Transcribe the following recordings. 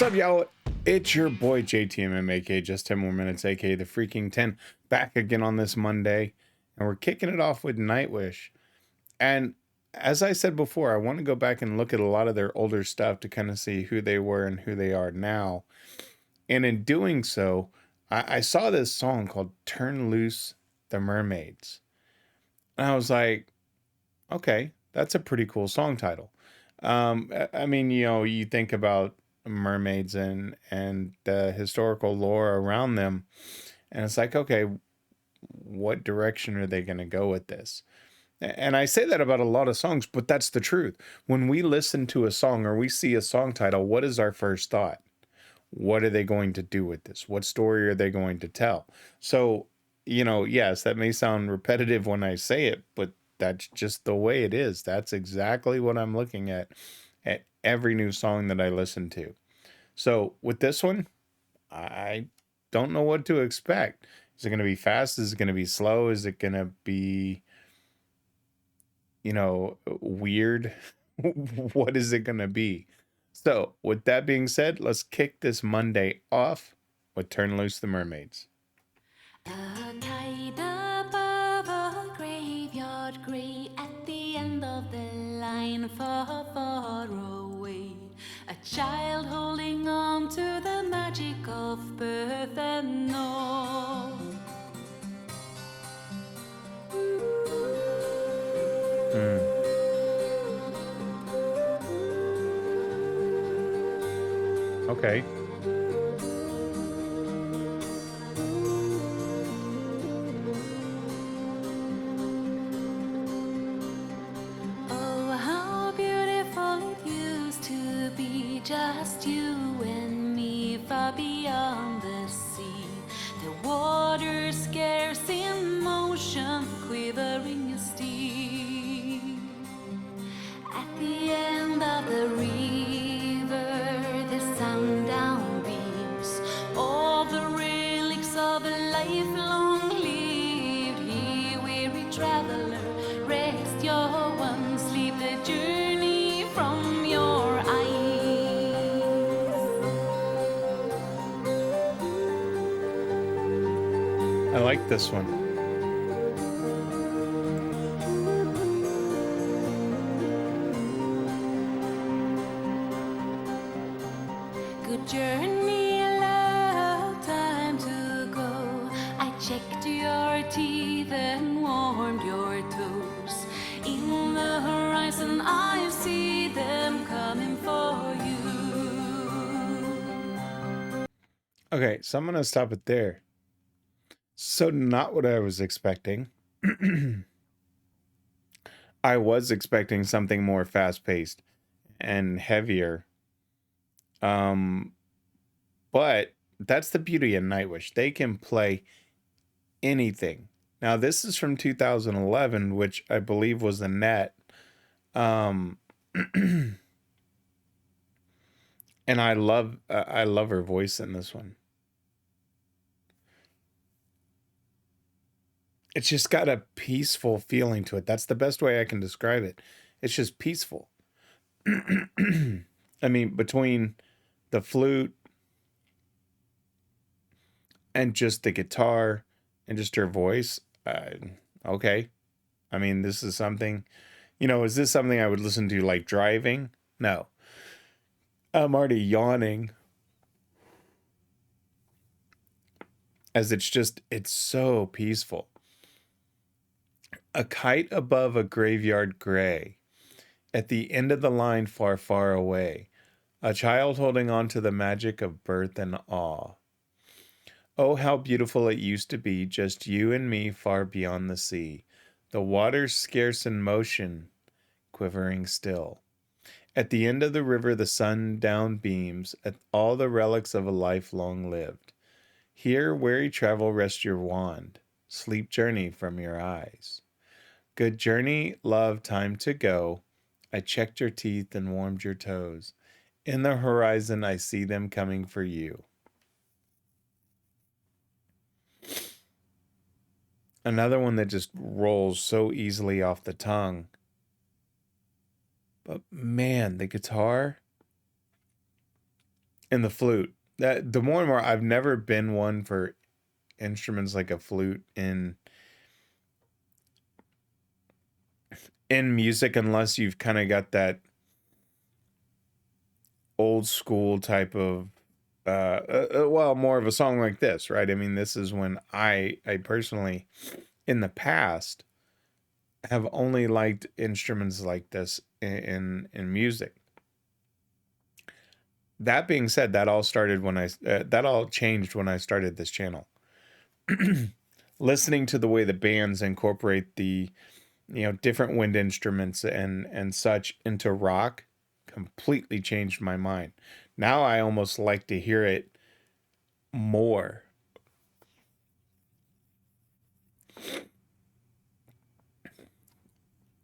up, y'all? It's your boy JTMM, aka JustTenMoreMinutes, aka the Freaking 10, back again on this Monday, and we're kicking it off with Nightwish. And as I said before, I want to go back and look at a lot of their older stuff to kind of see who they were and who they are now. And in doing so, I saw this song called Turn Loose the Mermaids. And I was like, okay, that's a pretty cool song title. I mean, you think about mermaids and the historical lore around them, and it's like, okay, what direction are they going to go with this? And I say that about a lot of songs, but that's the truth. When we listen to a song or we see a song title, what is our first thought? What are they going to do with this? What story are they going to tell? So, yes, that may sound repetitive when I say it, but that's just the way it is. That's exactly what I'm looking at every new song that I listen to. So with this one, I don't know what to expect. Is it going to be fast? Is it going to be slow? Is it going to be, weird? What is it going to be? So with that being said, let's kick this Monday off with Turn Loose the Mermaids. A kite above a graveyard grey, at the end of the line, far, far away. A child holding on to the magic of birth and all. Okay. Oh, how beautiful it used to be, just you and me, far beyond the sea. The water scarce in motion, quivering steam. At the end of the river, the sundown beams, all the relics of a life long lived. Here, weary traveler, rest your one sleep, the journey from your eyes. I like this one. Good journey, love, time to go. I checked your teeth and warmed your toes. In the horizon I see them coming for you. Okay, so I'm going to stop it there. So not what I was expecting. I was expecting something more fast-paced and heavier. But that's the beauty of Nightwish. They can play anything. Now, this is from 2011, which I believe was a net. And I love her voice in this one. It's just got a peaceful feeling to it. That's the best way I can describe it. It's just peaceful. I mean, between the flute and just the guitar and just her voice, okay. I mean, this is something, is this something I would listen to like driving? No. I'm already yawning. As it's so peaceful. A kite above a graveyard gray. At the end of the line, far, far away. A child holding on to the magic of birth and awe. Oh, how beautiful it used to be, just you and me far beyond the sea. The water's scarce in motion, quivering still. At the end of the river the sundown beams, at all the relics of a life long lived. Here, weary travel, rest your wand, sleep journey from your eyes. Good journey, love, time to go. I checked your teeth and warmed your toes. In the horizon I see them coming for you. Another one that just rolls so easily off the tongue. But man, the guitar and the flute. That the more and more I've never been one for instruments like a flute in music unless you've kind of got that old school type of well, more of a song like this, right? I mean, this is when I personally in the past have only liked instruments like this in music. That being said, that all started when that all changed when I started this channel. Listening to the way the bands incorporate the different wind instruments and such into rock completely changed my mind. Now I almost like to hear it more.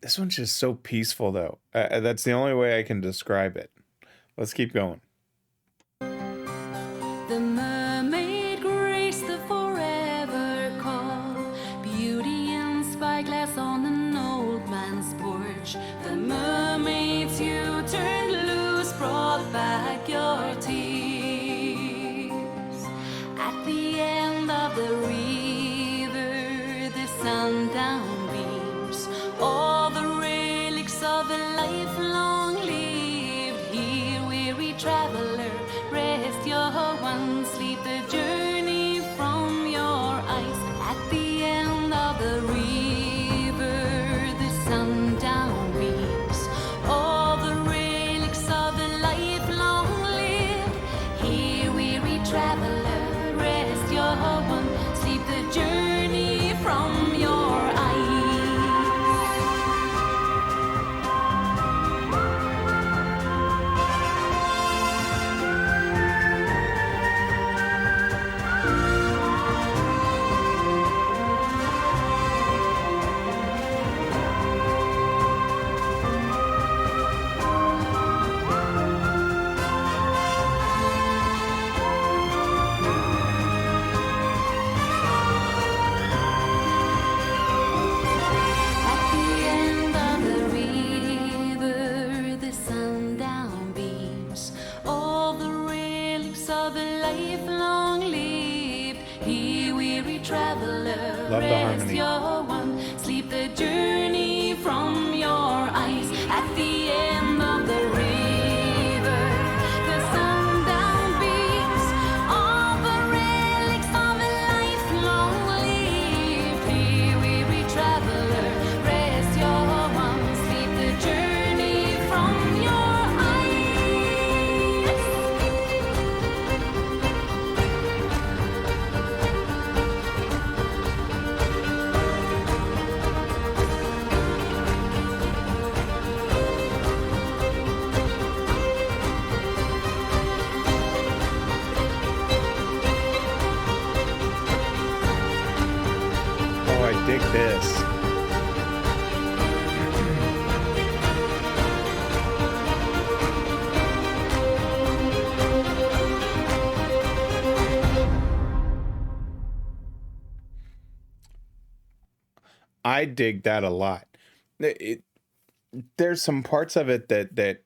This one's just so peaceful though. That's the only way I can describe it. Let's keep going. The mermaid graced the forever call, beauty and spyglass on an old man's porch. The mermaids you turned loose brought back your tears. At the end of the river, the sundown beams, all the relics of a life long lived here. Weary traveler, rest your one, sleep the journey from your eyes. At the end of the river, the sundown beams, all the relics of a life long lived here. Weary traveler, rest your one, sleep the journey from your eyes. At the end of the river, the sundown beams, all the relics of a life long lived here. Weary traveler, Love the rest harmony. your one, sleep the journey from your eyes. At the end of the river, the sundown beams, all the relics of a life long lived here. Weary traveler, rest your one, sleep the journey from your eyes. Oh, I dig this. I dig that a lot. There's some parts of it that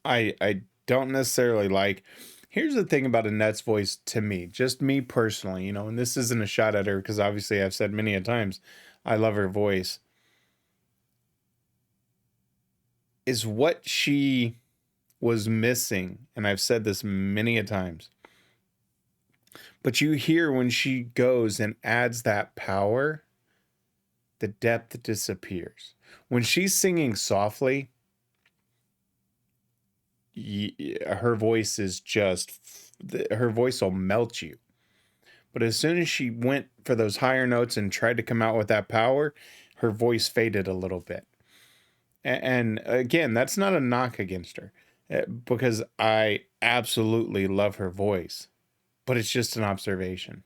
I don't necessarily like. Here's the thing about Annette's voice to me, just me personally, and this isn't a shot at her because obviously I've said many a times I love her voice, is what she was missing, and I've said this many a times. But you hear when she goes and adds that power, the depth disappears. When she's singing softly, her voice is her voice will melt you. But as soon as she went for those higher notes and tried to come out with that power, her voice faded a little bit. And again, that's not a knock against her, because I absolutely love her voice, but it's just an observation.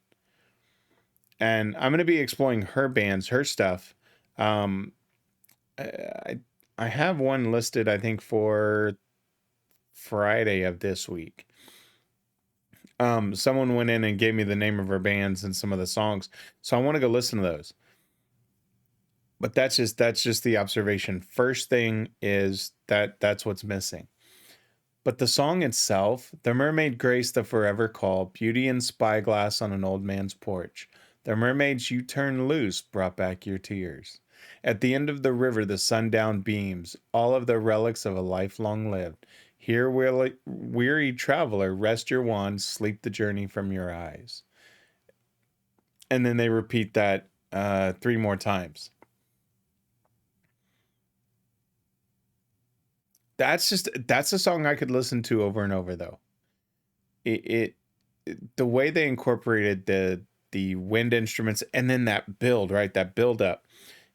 And I'm going to be exploring her bands, her stuff. I have one listed, I think, for Friday of this week. Someone went in and gave me the name of her bands and some of the songs, so I want to go listen to those. But that's just the observation. First thing is that's what's missing. But the song itself, the mermaid graced the forever call, beauty and spyglass on an old man's porch. The mermaids you turned loose brought back your tears. At the end of the river, the sundown beams, all of the relics of a life long lived. Here, weary traveler, rest your wand, sleep the journey from your eyes. And then they repeat that 3 more times. That's a song I could listen to over and over, though. It the way they incorporated the wind instruments and then that build, right? That build up.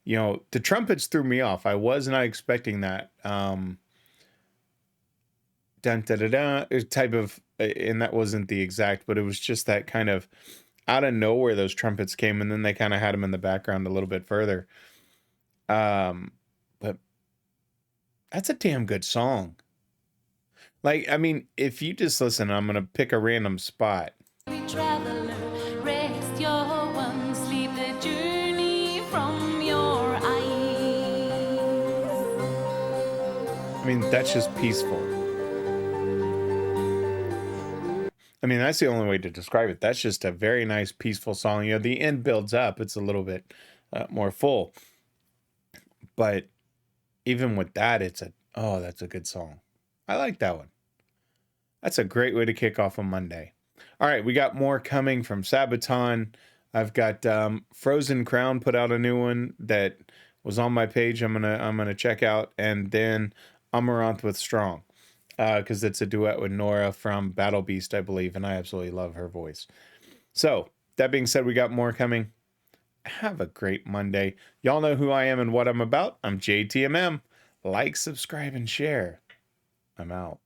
You know, the trumpets threw me off. I was not expecting that. Dun da da da type of, and that wasn't the exact, but it was just that kind of out of nowhere those trumpets came, and then they kind of had them in the background a little bit further. But that's a damn good song. Like, I mean, if you just listen, I'm gonna pick a random spot. Traveler, rest your one, sleep the journey from your eyes. I mean, that's just peaceful. I mean, that's the only way to describe it. That's just a very nice, peaceful song. You know, the end builds up. It's a little bit more full. But even with that, that's a good song. I like that one. That's a great way to kick off a Monday. All right, we got more coming from Sabaton. I've got Frozen Crown put out a new one that was on my page. I'm gonna check out, and then Amaranth with Strong, because it's a duet with Nora from Battle Beast, I believe, and I absolutely love her voice. So that being said, we got more coming. Have a great Monday. Y'all know who I am and what I'm about. I'm JTMM. Like, subscribe, and share. I'm out.